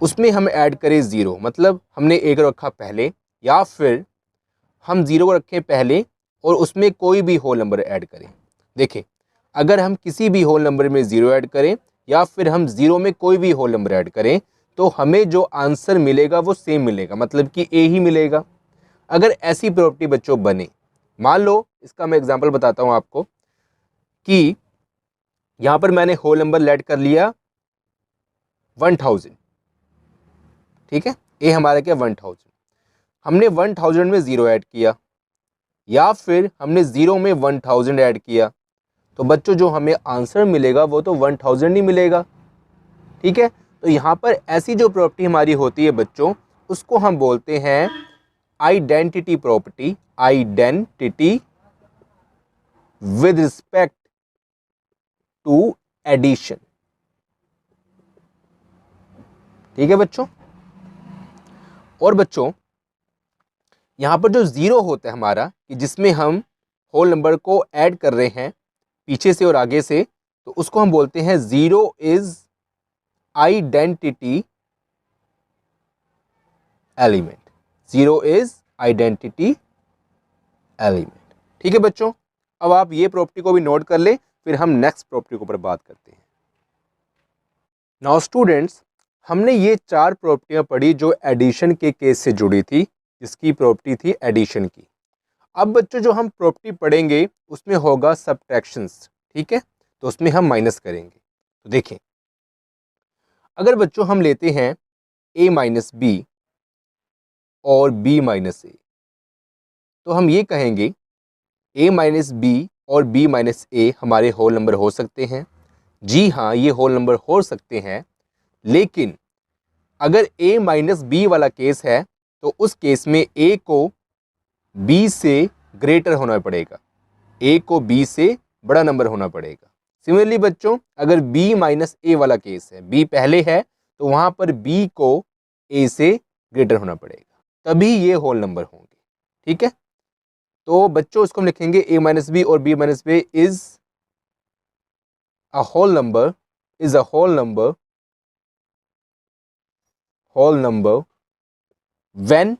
Speaker 1: उसमें हम ऐड करें 0, मतलब हमने ए को रखा पहले, या फिर हम 0 को रखें पहले और उसमें कोई भी होल नंबर ऐड करें। देखें, अगर हम किसी भी होल नंबर में 0 ऐड करें या फिर हम 0 में कोई भी होल नंबर ऐड करें तो हमें जो आंसर मिलेगा वो सेम मिलेगा, मतलब कि ए ही मिलेगा। अगर ऐसी प्रॉपर्टी बच्चों बने, मान लो इसका मैं एग्जांपल बताता हूं आपको, कि यहां पर मैंने होल नंबर ऐड कर लिया 1000। ठीक है, ए हमारा क्या 1000, हमने 1000 में 0 ऐड किया या फिर हमने 0 में 1000 ऐड किया, तो बच्चों जो हमें आंसर मिलेगा वो तो 1000 ही मिलेगा। ठीक है, तो यहाँ पर ऐसी जो प्रॉपर्टी हमारी होती है बच्चों, उसको हम बोलते हैं identity property, identity with respect to addition. ठीक है बच्चों, और बच्चों यहाँ पर जो 0 होता है हमारा, कि जिसमें हम होल नंबर को ऐड कर रहे हैं पीछे से और आगे से, तो उसको हम बोलते हैं 0 is identity element. 0 is identity element. ठीक है बच्चों, अब आप ये प्रॉपर्टी को भी नोट कर ले, फिर हम नेक्स्ट प्रॉपर्टी के ऊपर बात करते हैं। नाउ स्टूडेंट्स, हमने ये 4 प्रॉपर्टियां पढ़ी जो एडिशन के केस से जुड़ी थी, जिसकी प्रॉपर्टी थी एडिशन की। अब बच्चों जो हम प्रॉपर्टी पढ़ेंगे उसमें होगा सब्ट्रैक्शंस, ठीक है, तो उसमें हम माइनस करेंगे। तो देखें, अगर बच्चों हम लेते हैं a माइनस बी और b माइनस ए, तो हम ये कहेंगे a माइनस बी और b माइनस ए हमारे होल नंबर हो सकते हैं। जी हाँ, ये होल नंबर हो सकते हैं, लेकिन अगर a माइनस बी वाला केस है तो उस केस में a को b से ग्रेटर होना पड़ेगा, a को b से बड़ा नंबर होना पड़ेगा। सिमिलरली बच्चों, अगर b माइनस ए वाला केस है, b पहले है तो वहाँ पर b को a से ग्रेटर होना पड़ेगा, तभी ये होल नंबर होंगे, ठीक है। तो बच्चों इसको हम लिखेंगे a माइनस बी और b minus B is a whole number, is a whole number when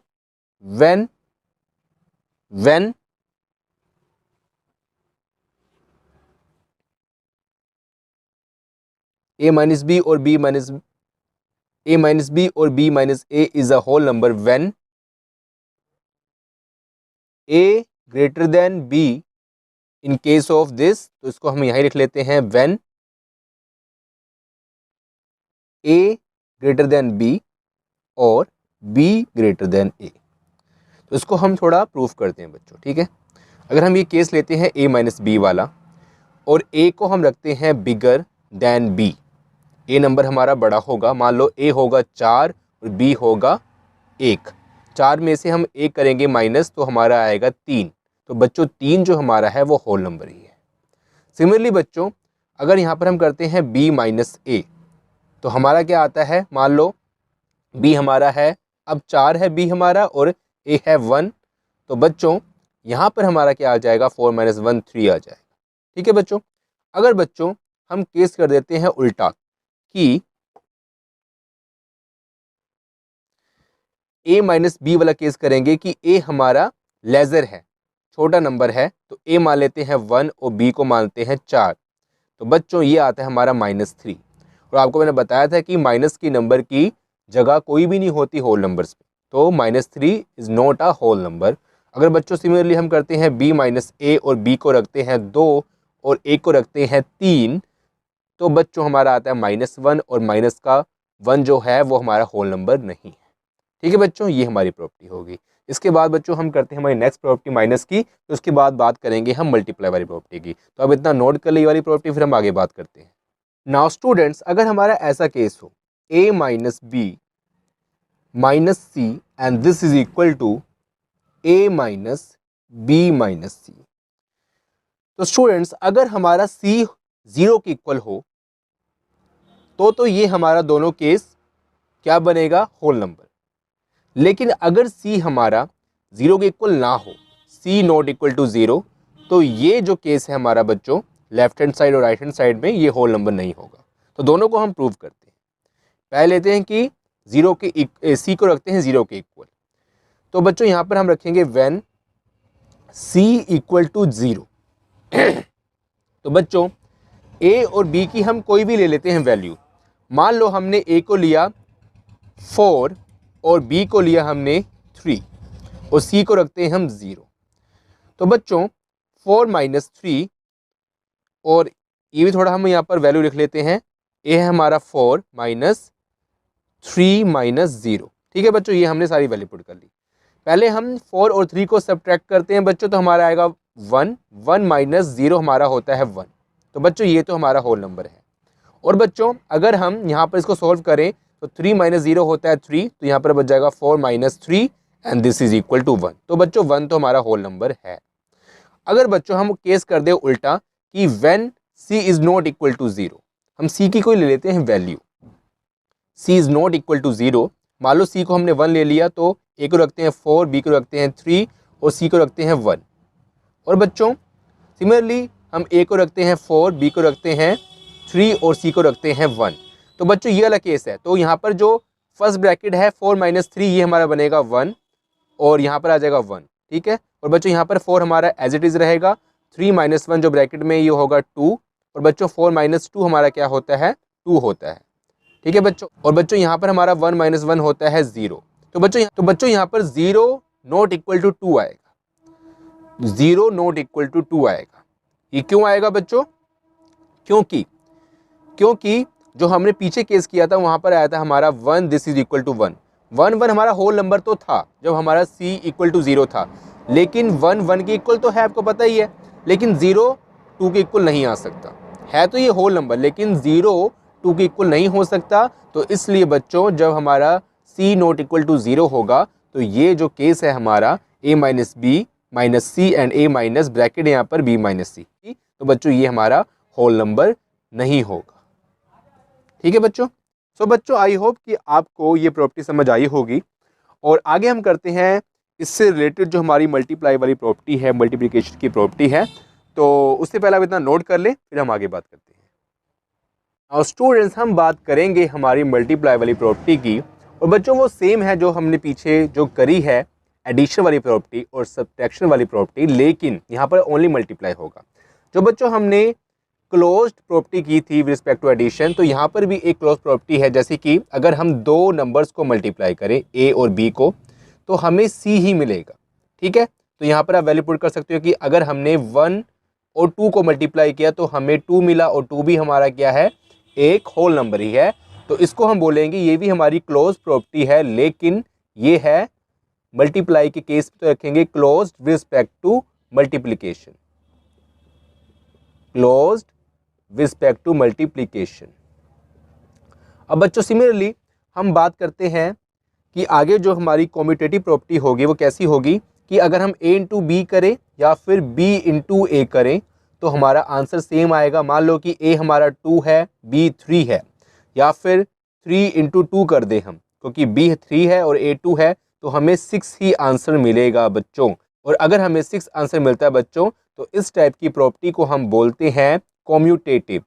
Speaker 1: a minus b और b minus a minus b और b minus a is a whole number when a greater than b in case of this, तो इसको हम यहीं लिख लेते हैं when a greater than b और b greater than a। तो इसको हम थोड़ा प्रूफ करते हैं बच्चों, ठीक है। अगर हम ये केस लेते हैं a माइनस बी वाला और a को हम रखते हैं bigger than b, a number हमारा बड़ा होगा, मान लो a होगा 4 और b होगा 1, 4 में से हम 1 करेंगे माइनस तो हमारा आएगा 3, तो बच्चों 3 जो हमारा है वो होल नंबर ही है। सिमिलरली बच्चों, अगर यहाँ पर हम करते हैं b माइनस ए, तो हमारा क्या आता है, मान लो b हमारा है, अब 4 है b हमारा और a है 1, तो बच्चों यहाँ पर हमारा क्या आ जाएगा, 4 माइनस 1 3 आ जाएगा, ठीक है बच्चों। अगर बच्चों हम केस कर देते हैं उल्टा कि a माइनस बी वाला केस करेंगे कि a हमारा लेजर है, छोटा नंबर है, तो a मान लेते हैं 1 और b को मानते हैं 4, तो बच्चों ये आता है हमारा -3। और आपको मैंने बताया था कि माइनस की नंबर की जगह कोई भी नहीं होती होल नंबर्स में, तो -3 is not a whole number. अगर बच्चों सिमिलरली हम करते हैं b माइनस ए और b को रखते हैं 2 और a को रखते हैं 3, तो बच्चों हमारा आता है -1 और माइनस का 1 जो है वो हमारा होल नंबर नहीं है, ठीक है बच्चों। ये हमारी प्रॉपर्टी होगी। इसके बाद बच्चों हम करते हैं हमारी नेक्स्ट प्रॉपर्टी माइनस की, तो उसके बाद बात करेंगे हम मल्टीप्लाई वाली प्रॉपर्टी की। तो अब इतना नोट कर ली वाली प्रॉपर्टी, फिर हम आगे बात करते हैं। नाउ स्टूडेंट्स, अगर हमारा ऐसा केस हो a minus B minus C and this is equal to a minus B minus C, तो स्टूडेंट्स अगर हमारा c 0 के इक्वल हो तो ये हमारा दोनों केस क्या बनेगा, होल नंबर। लेकिन अगर c हमारा 0 के इक्वल ना हो, c नॉट इक्वल टू 0, तो ये जो केस है हमारा बच्चों लेफ्ट हैंड साइड और राइट हैंड साइड में ये होल नंबर नहीं होगा। तो दोनों को हम प्रूव करते हैं। पहले लेते हैं कि c को रखते हैं 0 के इक्वल, तो बच्चों यहाँ पर हम रखेंगे व्हेन c इक्वल टू 0। तो बच्चों a और b की हम कोई भी ले लेते हैं वैल्यू। मान लो हमने a को लिया 4 और b को लिया हमने 3 और c को रखते हैं हम 0। तो बच्चों 4 माइनस 3, और ये भी थोड़ा हम यहाँ पर वैल्यू लिख लेते हैं, a है हमारा 4 माइनस 3 माइनस 0, ठीक है बच्चों। ये हमने सारी वैल्यू पुट कर ली। पहले हम 4 और 3 को सब्ट्रैक्ट करते हैं बच्चों, तो हमारा आएगा 1, 1 माइनस 0 हमारा होता है 1, तो बच्चों ये तो हमारा होल नंबर है। और बच्चों अगर हम यहाँ पर इसको सॉल्व करें तो 3 माइनस 0 होता है 3, तो यहाँ पर बच जाएगा 4 minus 3 and this is equal to 1, तो बच्चों 1 तो हमारा होल नंबर है। अगर बच्चों हम केस कर दे उल्टा कि when c is not equal to 0, हम c की कोई ले लेते हैं value, c is not equal to 0, मान लो c को हमने 1 ले लिया, तो a को रखते हैं 4, b को रखते हैं 3 और c को रखते हैं 1। और बच्चों सिमिलरली हम a को रखते हैं 4, b को रखते हैं 3 और c को रखते हैं 1। तो बच्चों ये वाला केस है, तो यहाँ पर जो फर्स्ट ब्रैकेट है 4 माइनस 3 ये हमारा बनेगा 1 और यहाँ पर आ जाएगा 1, ठीक है। और बच्चों यहाँ पर 4 हमारा एज इट इज़ रहेगा, 3 माइनस 1 जो ब्रैकेट में ये होगा 2, और बच्चों 4 माइनस 2 हमारा क्या होता है, 2 होता है। ठीक है बच्चों। और बच्चों यहाँ पर हमारा 1 - 1 होता है 0। तो बच्चों यहाँ पर 0 नॉट इक्वल टू 2 आएगा, 0 नॉट इक्वल टू 2 आएगा। ये क्यों आएगा बच्चों? क्योंकि जो हमने पीछे केस किया था वहाँ पर आया था हमारा 1 दिस इज इक्वल टू 1। 1 1 हमारा होल नंबर तो था जब हमारा c इक्वल टू 0 था, लेकिन 1 1 के इक्वल तो है, आपको पता ही है, लेकिन 0 2 के इक्वल नहीं आ सकता है। तो ये होल नंबर, लेकिन 0 2 के इक्वल नहीं हो सकता। तो इसलिए बच्चों जब हमारा c नॉट इक्वल टू 0 होगा तो ये जो केस है हमारा a minus B minus C and a minus bracket यहाँ पर b माइनस सी, तो बच्चों ये हमारा होल नंबर नहीं होगा। ठीक है बच्चों। सो बच्चों आई होप कि आपको ये प्रॉपर्टी समझ आई होगी। और आगे हम करते हैं इससे रिलेटेड जो हमारी मल्टीप्लाई वाली प्रॉपर्टी है, मल्टीप्लिकेशन की प्रॉपर्टी है। तो उससे पहले आप इतना नोट कर लें, फिर हम आगे बात करते हैं। और स्टूडेंट्स हम बात करेंगे हमारी मल्टीप्लाई वाली प्रॉपर्टी की, और बच्चों वो सेम है जो हमने पीछे जो करी है एडिशन वाली प्रॉपर्टी और सब्ट्रैक्शन वाली प्रॉपर्टी, लेकिन यहाँ पर ओनली मल्टीप्लाई होगा। जो बच्चों हमने क्लोज्ड प्रॉपर्टी की थी विद रिस्पेक्ट टू एडिशन, तो यहाँ पर भी एक क्लोज प्रॉपर्टी है, जैसे कि अगर हम दो नंबर्स को मल्टीप्लाई करें a और b को, तो हमें c ही मिलेगा। ठीक है, तो यहाँ पर आप वैल्यू पुट कर सकते हो कि अगर हमने 1 और 2 को मल्टीप्लाई किया तो हमें 2 मिला, और 2 भी हमारा क्या है, एक होल नंबर ही है। तो इसको हम बोलेंगे ये भी हमारी क्लोज प्रॉपर्टी है, लेकिन ये है मल्टीप्लाई के केस में तो रखेंगे closed with respect to multiplication, closed with respect to multiplication. अब बच्चों सिमिलरली हम बात करते हैं कि आगे जो हमारी कॉम्यूटेटिव प्रॉपर्टी होगी वो कैसी होगी कि अगर हम a इंटू बी करें या फिर b इंटू ए करें तो हमारा आंसर सेम आएगा। मान लो कि a हमारा 2 है, b 3 है, या फिर 3 इंटू 2 कर दें हम, क्योंकि b 3 है और a 2 है, तो हमें 6 ही आंसर मिलेगा बच्चों। और अगर हमें 6 आंसर मिलता है बच्चों, तो इस टाइप की प्रॉपर्टी को हम बोलते हैं कॉम्यूटेटिव।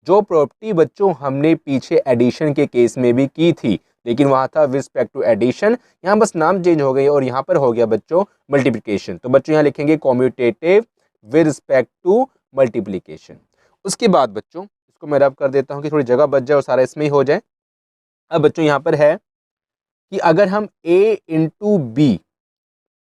Speaker 1: जो प्रॉपर्टी बच्चों हमने पीछे एडिशन के केस में भी की थी, लेकिन वहाँ था विद रिस्पेक्ट टू एडिशन, यहाँ बस नाम चेंज हो गई और यहाँ पर हो गया बच्चों मल्टीप्लिकेशन। तो बच्चों यहाँ लिखेंगे commutative with respect to multiplication. उसके बाद बच्चों इसको मैं रब कर देता हूँ कि थोड़ी जगह बच जाए और सारा इसमें ही हो जाए। अब बच्चों यहाँ पर है कि अगर हम a इंटू बी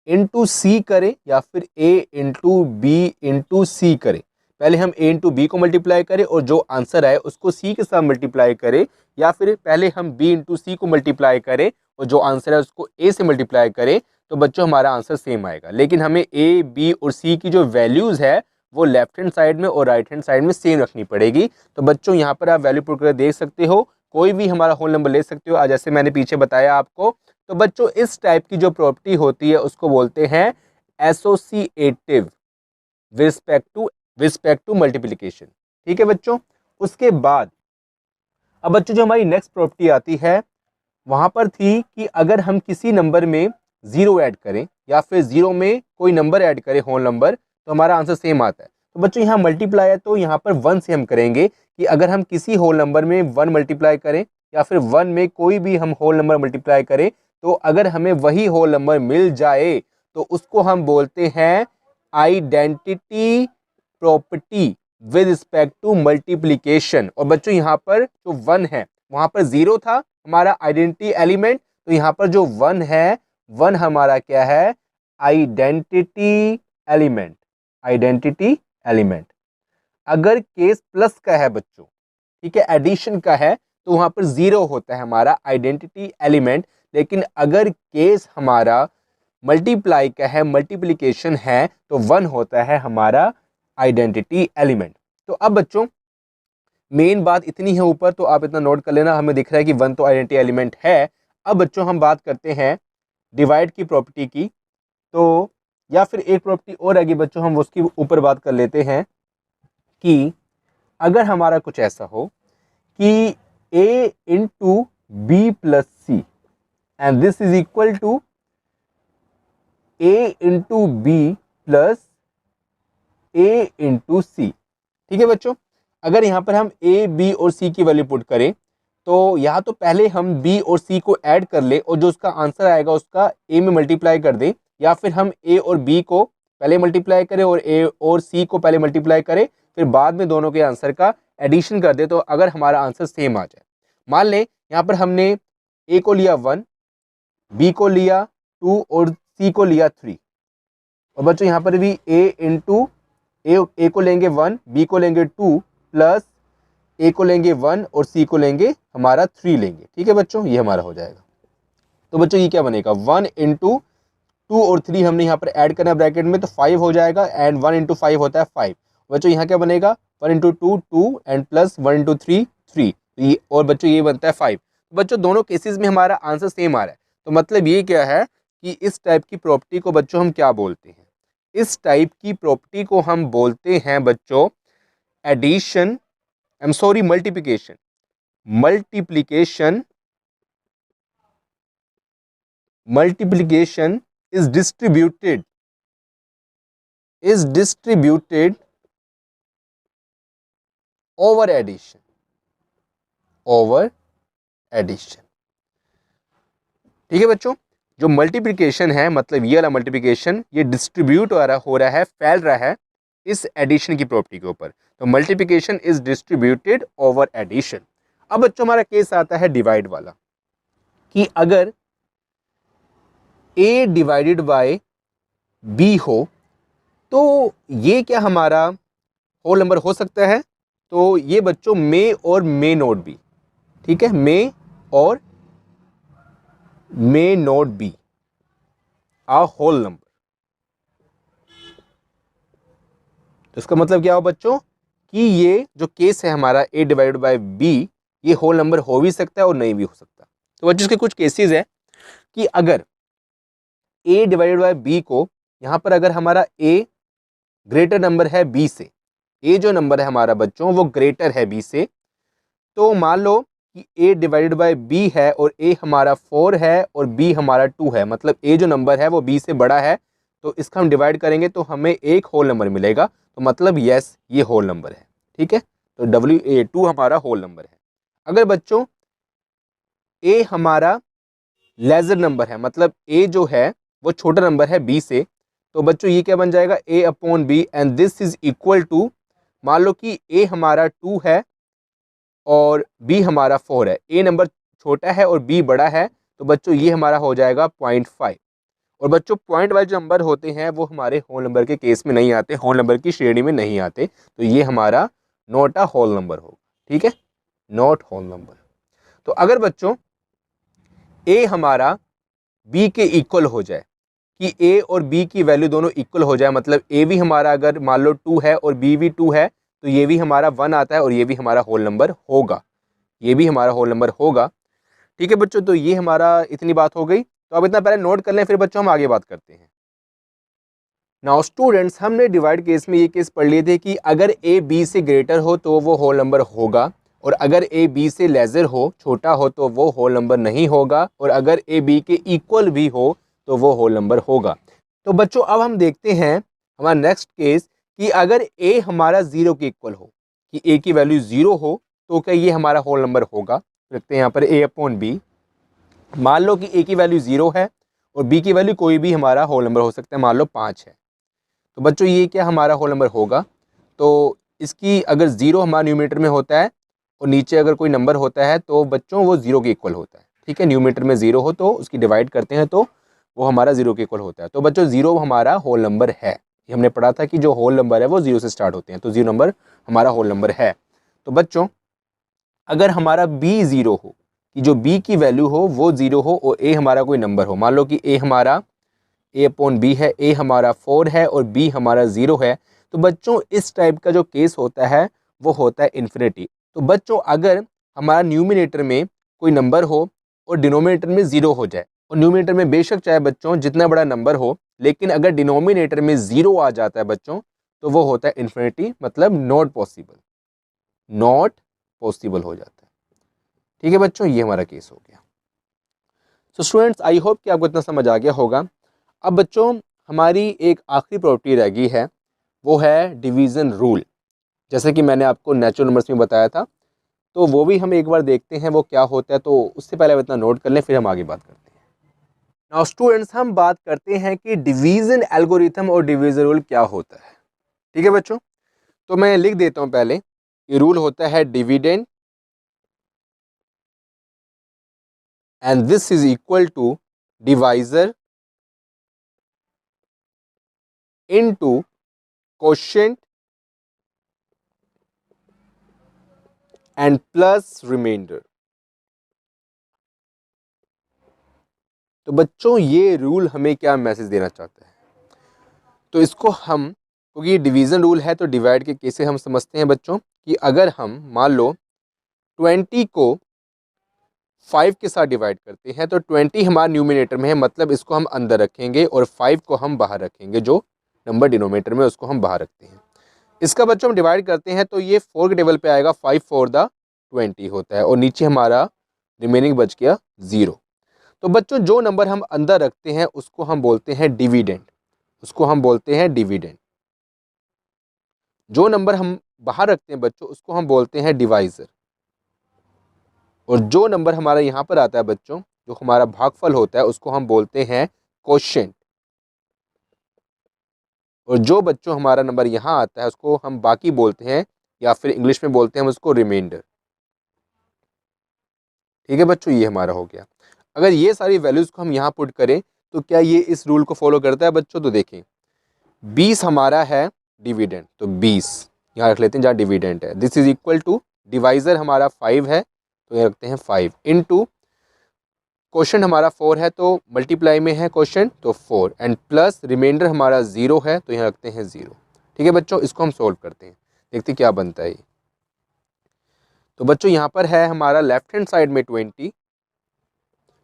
Speaker 1: इंटू सी करें या फिर a इंटू बी इंटू सी करें, पहले हम a इंटू बी को मल्टीप्लाई करें और जो आंसर आए उसको c के साथ मल्टीप्लाई करें, या फिर पहले हम b इंटू सी को मल्टीप्लाई करें और जो आंसर है उसको a से मल्टीप्लाई करें, तो बच्चों हमारा आंसर सेम आएगा। लेकिन हमें a, b और c की जो वैल्यूज़ है वो लेफ्ट हैंड साइड में और राइट हैंड साइड में सेम रखनी पड़ेगी। तो बच्चों यहाँ पर आप वैल्यू पुट कर देख सकते हो, कोई भी हमारा होल नंबर ले सकते हो, आज जैसे मैंने पीछे बताया आपको। तो बच्चों इस टाइप की जो प्रॉपर्टी होती है उसको बोलते हैं associative with respect to multiplication. ठीक है बच्चों। उसके बाद अब बच्चों जो हमारी नेक्स्ट प्रॉपर्टी आती है, वहाँ पर थी कि अगर हम किसी नंबर में 0 ऐड करें या फिर 0 में कोई नंबर ऐड करें होल नंबर, तो हमारा आंसर सेम आता है। तो बच्चों यहाँ मल्टीप्लाई है तो यहाँ पर 1 से हम करेंगे कि अगर हम किसी होल नंबर में 1 मल्टीप्लाई करें या फिर 1 में कोई भी हम होल नंबर मल्टीप्लाई करें, तो अगर हमें वही होल नंबर मिल जाए तो उसको हम बोलते हैं identity property with respect to multiplication. और बच्चों यहाँ पर जो 1 है वहाँ पर 0 था हमारा आइडेंटिटी एलिमेंट, तो यहाँ पर जो 1 है 1 हमारा क्या है, आइडेंटिटी एलिमेंट, आइडेंटिटी एलिमेंट। अगर केस प्लस का है बच्चों, ठीक है, एडिशन का है, तो वहाँ पर 0 होता है हमारा आइडेंटिटी एलिमेंट। लेकिन अगर केस हमारा मल्टीप्लाई का है, मल्टीप्लिकेशन है, तो 1 होता है हमारा आइडेंटिटी एलिमेंट। तो अब बच्चों मेन बात इतनी है ऊपर, तो आप इतना नोट कर लेना, हमें दिख रहा है कि 1 तो आइडेंटिटी एलिमेंट है। अब बच्चों हम बात करते हैं डिवाइड की प्रॉपर्टी की, तो या फिर एक प्रॉपर्टी और आगे बच्चों हम उसकी ऊपर बात कर लेते हैं कि अगर हमारा कुछ ऐसा हो कि a into B plus C and this is equal to a into B plus a into C. ठीक है बच्चों, अगर यहाँ पर हम a, b और c की वैल्यू पुट करें, तो या तो पहले हम b और c को ऐड कर ले और जो उसका आंसर आएगा उसका a में मल्टीप्लाई कर दें, या फिर हम a और b को पहले मल्टीप्लाई करें और a और c को पहले मल्टीप्लाई करें, फिर बाद में दोनों के आंसर का एडिशन कर दे, तो अगर हमारा आंसर सेम आ जाए। मान लें यहाँ पर हमने ए को लिया 1, बी को लिया 2 और सी को लिया 3। और बच्चों यहाँ पर भी ए इंटू ए को लेंगे 1, बी को लेंगे 2 प्लस ए को लेंगे 1 और सी को लेंगे हमारा 3 लेंगे। ठीक है बच्चों, ये हमारा हो जाएगा। तो बच्चों ये क्या बनेगा, 1 इंटू 2 और 3 हमने यहाँ पर ऐड करना ब्रैकेट में, तो 5 हो जाएगा एंड 1 इंटू 5 होता है 5। बच्चों यहाँ क्या बनेगा, 1 इंटू 2 2 एंड प्लस 1 इंटू 3 3, ये और बच्चों ये बनता है 5। बच्चों दोनों केसेस में हमारा आंसर सेम आ रहा है। तो मतलब ये क्या है कि इस टाइप की प्रॉपर्टी को बच्चों हम क्या बोलते हैं, इस टाइप की प्रॉपर्टी को हम बोलते हैं बच्चों addition, I am sorry multiplication. Multiplication is distributed over addition, ठीक है बच्चों। जो मल्टीप्लिकेशन है मतलब ये वाला मल्टीप्लिकेशन, ये डिस्ट्रीब्यूट हो रहा है, फैल रहा है इस एडिशन की प्रॉपर्टी के ऊपर। तो multiplication is distributed over addition. अब बच्चों हमारा केस आता है डिवाइड वाला, कि अगर a डिवाइडेड बाय b हो तो ये क्या हमारा होल नंबर हो सकता है। तो ये बच्चों मे और मे नोट बी, ठीक है, मे और मे नोट बी आ होल नंबर। तो इसका मतलब क्या हो बच्चों कि ये जो केस है हमारा a डिवाइडेड बाय b, ये होल नंबर हो भी सकता है और नहीं भी हो सकता। तो बच्चों इसके कुछ केसेस है कि अगर a डिवाइडेड बाय b को यहाँ पर अगर हमारा a ग्रेटर नंबर है b से, a जो नंबर है हमारा बच्चों वो ग्रेटर है b से, तो मान लो कि a डिवाइडेड बाय b है और a हमारा 4 है और b हमारा 2 है, मतलब a जो नंबर है वो b से बड़ा है, तो इसका हम डिवाइड करेंगे तो हमें एक होल नंबर मिलेगा। तो मतलब यस ये होल नंबर है, ठीक है। तो WA2 हमारा होल नंबर है। अगर बच्चों a हमारा लेजर नंबर है, मतलब a जो है वो छोटा नंबर है b से, तो बच्चों ये क्या बन जाएगा a upon b and this is equal to, मान लो कि a हमारा 2 है और b हमारा 4 है, a नंबर छोटा है और b बड़ा है, तो बच्चों ये हमारा हो जाएगा 0.5। और बच्चों पॉइंट वाइज जो नंबर होते हैं वो हमारे होल नंबर के केस में नहीं आते, होल नंबर की श्रेणी में नहीं आते, तो ये हमारा नॉट अ होल नंबर होगा, ठीक है, नॉट होल नंबर। तो अगर बच्चों a हमारा b के इक्वल हो जाए, कि a और b की वैल्यू दोनों इक्वल हो जाए, मतलब a भी हमारा अगर मान लो 2 है और b भी 2 है, तो ये भी हमारा 1 आता है और ये भी हमारा होल नंबर होगा, ये भी हमारा होल नंबर होगा, ठीक है बच्चों। तो ये हमारा इतनी बात हो गई। तो अब इतना पहले नोट कर लें, फिर बच्चों हम आगे बात करते हैं। नाउ स्टूडेंट्स, हमने डिवाइड केस में ये केस पढ़ लिए थे कि अगर a b से ग्रेटर हो तो वो होल नंबर होगा, और अगर a b से लेजर हो, छोटा हो, तो वो होल नंबर नहीं होगा, और अगर a b के इक्वल भी हो तो वो होल नंबर होगा। तो बच्चों अब हम देखते हैं हमारा नेक्स्ट केस, कि अगर a हमारा 0 के इक्वल हो, कि a की वैल्यू 0 हो, तो क्या ये हमारा होल नंबर होगा। रखते हैं यहाँ पर a अपॉन b। मान लो कि a की वैल्यू 0 है और b की वैल्यू कोई भी हमारा होल नंबर हो सकता है, मान लो 5 है, तो बच्चों ये क्या हमारा होल नंबर होगा। तो इसकी अगर 0 हमारा न्यूमरेटर में होता है और नीचे अगर कोई नंबर होता है तो बच्चों वो 0 के इक्वल होता है, ठीक है। न्यूमरेटर में 0 हो तो उसकी डिवाइड करते हैं तो वो हमारा 0 के इक्वल होता है। तो बच्चों 0 हमारा होल नंबर है, ये हमने पढ़ा था कि जो होल नंबर है वो 0 से स्टार्ट होते हैं, तो 0 नंबर हमारा होल नंबर है। तो बच्चों अगर हमारा b 0 हो, कि जो b की वैल्यू हो वो 0 हो और a हमारा कोई नंबर हो, मान लो कि a हमारा a अपॉन b है, a हमारा 4 है और b हमारा 0 है, तो बच्चों इस टाइप का जो केस होता है वो होता है इन्फिनिटी। तो बच्चों अगर हमारा न्यूमिनेटर में कोई नंबर हो और डिनोमिनेटर में 0 हो जाए, और न्यूमिनेटर में बेशक चाहे बच्चों जितना बड़ा नंबर हो, लेकिन अगर डिनोमिनेटर में 0 आ जाता है बच्चों, तो वो होता है इन्फिनिटी, मतलब नॉट पॉसिबल, नॉट पॉसिबल हो जाता है, ठीक है बच्चों। ये हमारा केस हो गया। सो स्टूडेंट्स आई होप कि आपको इतना समझ आ गया होगा। अब बच्चों हमारी एक आखिरी प्रॉपर्टी रह गई है, वो है डिवीज़न रूल। जैसे कि मैंने आपको नेचुरल नंबर्स में बताया था, तो वो भी हम एक बार देखते हैं वो क्या होता है। तो उससे पहले आप इतना नोट कर लें, फिर हम आगे बात करते हैं। नाउ स्टूडेंट्स हम बात करते हैं कि डिवीज़न एल्गोरिथम और डिवीज़न रूल क्या होता है, ठीक है बच्चों। तो मैं लिख देता हूँ पहले, ये रूल होता है dividend and this is equal to divisor into quotient and plus remainder। तो बच्चों ये रूल हमें क्या मैसेज देना चाहता है, तो इसको हम, क्योंकि ये डिवीज़न रूल है तो डिवाइड के कैसे हम समझते हैं बच्चों, कि अगर हम मान लो 20 को 5 के साथ डिवाइड करते हैं तो 20 हमारे न्यूमिनेटर में है, मतलब इसको हम अंदर रखेंगे और 5 को हम बाहर रखेंगे, जो नंबर डिनोमिनेटर में उसको हम बाहर रखते हैं। इसका बच्चों हम डिवाइड करते हैं तो ये 4 के टेबल पे आएगा, 5 4 द 20 होता है और नीचे हमारा रिमेनिंग बच गया 0। तो बच्चों जो नंबर हम अंदर रखते हैं उसको हम बोलते हैं डिविडेंड, उसको हम बोलते हैं डिविडेंड। जो नंबर हम बाहर रखते हैं बच्चों उसको हम बोलते हैं डिवाइजर। और जो नंबर हमारा यहाँ पर आता है बच्चों, जो हमारा भागफल होता है, उसको हम बोलते हैं कोशेंट। और जो बच्चों हमारा नंबर यहाँ आता है उसको हम बाकी बोलते हैं, या फिर इंग्लिश में बोलते हैं हम उसको रिमाइंडर। ठीक है बच्चों, ये हमारा हो गया। अगर ये सारी वैल्यूज़ को हम यहाँ पुट करें तो क्या ये इस रूल को फॉलो करता है बच्चों? तो देखें 20 हमारा है डिविडेंड, तो 20 यहाँ रख लेते हैं जहाँ डिविडेंड है। This is equal to divisor हमारा 5 है तो यहाँ रखते हैं 5 इनटू क्वेश्चन हमारा 4 है तो मल्टीप्लाई में है क्वेश्चन तो 4 एंड प्लस रिमाइंडर हमारा 0 है तो यहाँ रखते हैं 0। ठीक है बच्चों, इसको हम सोल्व करते हैं, देखते क्या बनता है। तो बच्चों यहाँ पर है हमारा लेफ्ट हैंड साइड में 20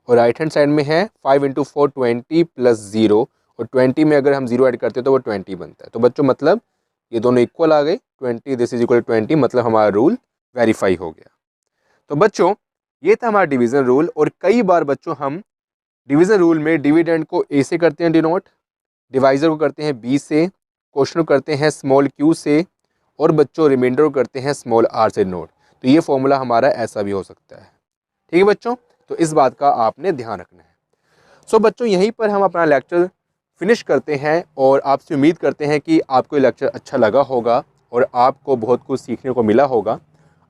Speaker 1: और राइट हैंड साइड में है 5 इंटू 4 20 प्लस 0, और 20 में अगर हम 0 ऐड करते हैं तो वो 20 बनता है। तो बच्चों मतलब ये दोनों इक्वल आ गए, 20 दिस इज इक्वल 20, मतलब हमारा रूल वेरीफाई हो गया। तो बच्चों ये था हमारा डिवीज़न रूल। और कई बार बच्चों हम डिवीज़न रूल में डिविडेंड को ए से करते हैं डिनोट, डिवाइज़र को करते हैं बी से, क्वेश्चन को करते हैं स्मॉल क्यू से, और बच्चों रिमाइंडर को करते हैं स्मॉल आर से डिनोट। तो ये फॉर्मूला हमारा ऐसा भी हो सकता है। ठीक है बच्चों, तो इस बात का आपने ध्यान रखना है। सो बच्चों यहीं पर हम अपना लेक्चर फिनिश करते हैं और आपसे उम्मीद करते हैं कि आपको ये लेक्चर अच्छा लगा होगा और आपको बहुत कुछ सीखने को मिला होगा।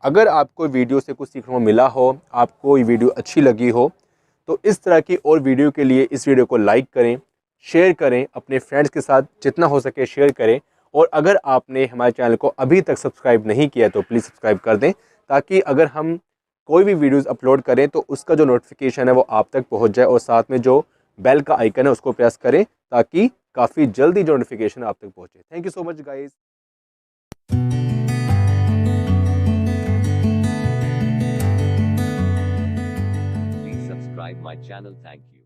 Speaker 1: अगर आपको वीडियो से कुछ सीखने को मिला हो, आपको ये वीडियो अच्छी लगी हो, तो इस तरह की और वीडियो के लिए इस वीडियो को लाइक करें, शेयर करें, अपने फ्रेंड्स के साथ जितना हो सके शेयर करें। और अगर आपने हमारे चैनल को अभी तक सब्सक्राइब नहीं किया तो प्लीज़ सब्सक्राइब कर दें, ताकि अगर हम कोई भी वीडियोस अपलोड करें तो उसका जो नोटिफिकेशन है वो आप तक पहुंच जाए, और साथ में जो बेल का आइकन है उसको प्रेस करें ताकि काफ़ी जल्दी जो नोटिफिकेशन आप तक पहुंचे। Thank you so much guys.
Speaker 2: Please subscribe my channel. Thank you.